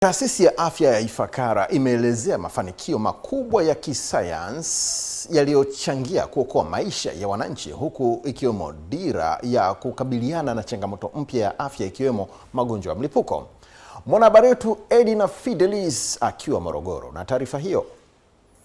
Taasisi ya Afya ya Ifakara imeelezea mafanikio makubwa ya kisayansi yaliyochangia kuokoa maisha ya wananchi, huku ikiwemo dira ya kukabiliana na changamoto mpya ya afya ikiwemo magonjwa ya mlipuko. Mwanahabari wetu Edna Fidelis akiwa Morogoro na taarifa hiyo.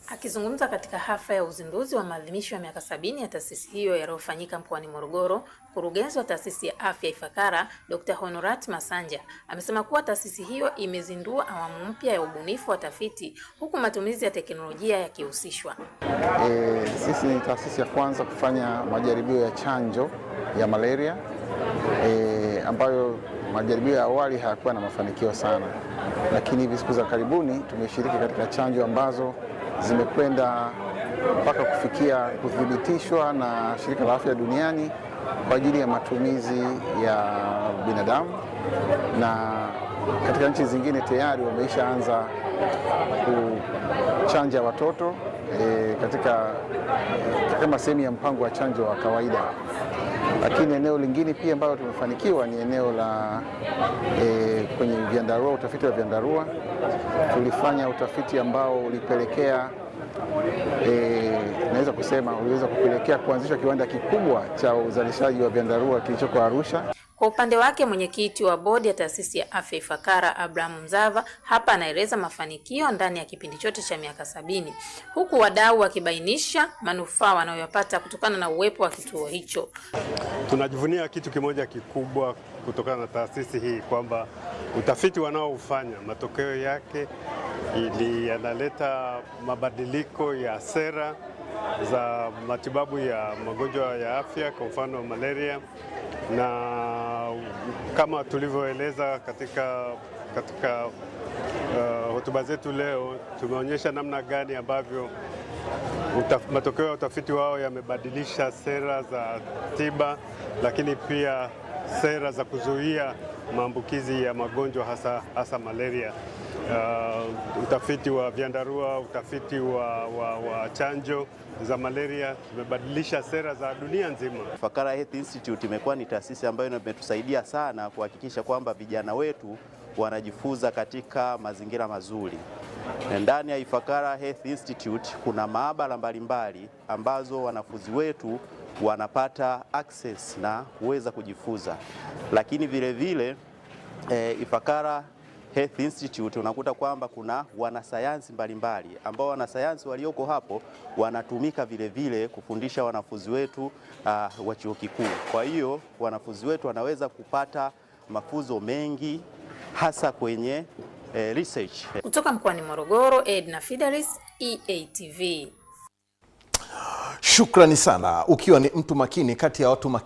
Akizungumza katika hafla ya uzinduzi wa maadhimisho ya miaka 70 ya taasisi hiyo yaliyofanyika mkoani Morogoro, mkurugenzi wa taasisi ya afya Ifakara, Dr. Honorat Masanja, amesema kuwa taasisi hiyo imezindua awamu mpya ya ubunifu wa tafiti huku matumizi ya teknolojia yakihusishwa. Sisi ni taasisi ya kwanza kufanya majaribio ya chanjo ya malaria ambayo majaribio ya awali hayakuwa na mafanikio sana, lakini hivi siku za karibuni tumeshiriki katika chanjo ambazo zimekwenda mpaka kufikia kuthibitishwa na Shirika la Afya Duniani kwa ajili ya matumizi ya binadamu, na katika nchi zingine tayari wameishaanza kuchanja watoto kama sehemu ya mpango wa chanjo wa kawaida. Lakini eneo lingine pia ambalo tumefanikiwa ni eneo la kwenye vyandarua, utafiti wa vyandarua. Tulifanya utafiti ambao ulipelekea naweza kusema uliweza kupelekea kuanzisha kiwanda kikubwa cha uzalishaji wa vyandarua kilichoko Arusha. Kwa upande wake, mwenyekiti wa bodi ya taasisi ya afya Ifakara, Abraham Mzava, hapa anaeleza mafanikio ndani ya kipindi chote cha miaka 70, huku wadau wakibainisha manufaa wanayopata kutokana na uwepo wa kituo hicho. Tunajivunia kitu kimoja kikubwa kutokana na taasisi hii, kwamba utafiti wanaoufanya matokeo yake yanaleta mabadiliko ya sera za matibabu ya magonjwa ya afya, kwa mfano malaria, na kama tulivyoeleza katika hotuba zetu leo, tumeonyesha namna gani ambavyo matokeo ya utafiti wao yamebadilisha sera za tiba, lakini pia sera za kuzuia maambukizi ya magonjwa hasa malaria. Utafiti wa vyandarua, utafiti wa chanjo za malaria zimebadilisha sera za dunia nzima. Ifakara Health Institute imekuwa ni taasisi ambayo imetusaidia sana kuhakikisha kwamba vijana wetu wanajifunza katika mazingira mazuri. Ndani ya Ifakara Health Institute kuna maabara mbalimbali ambazo wanafunzi wetu wanapata access na kuweza kujifunza. Lakini vile vile Ifakara Health Institute unakuta kwamba kuna wanasayansi mbalimbali ambao wanasayansi walioko hapo wanatumika vile vile kufundisha wanafunzi wetu wa chuo kikuu. Kwa hiyo wanafunzi wetu wanaweza kupata mafunzo mengi hasa kwenye research. Kutoka mkoani Morogoro, Edna Fidelis, EATV. Shukrani sana. Ukiwa ni mtu makini kati ya watu makini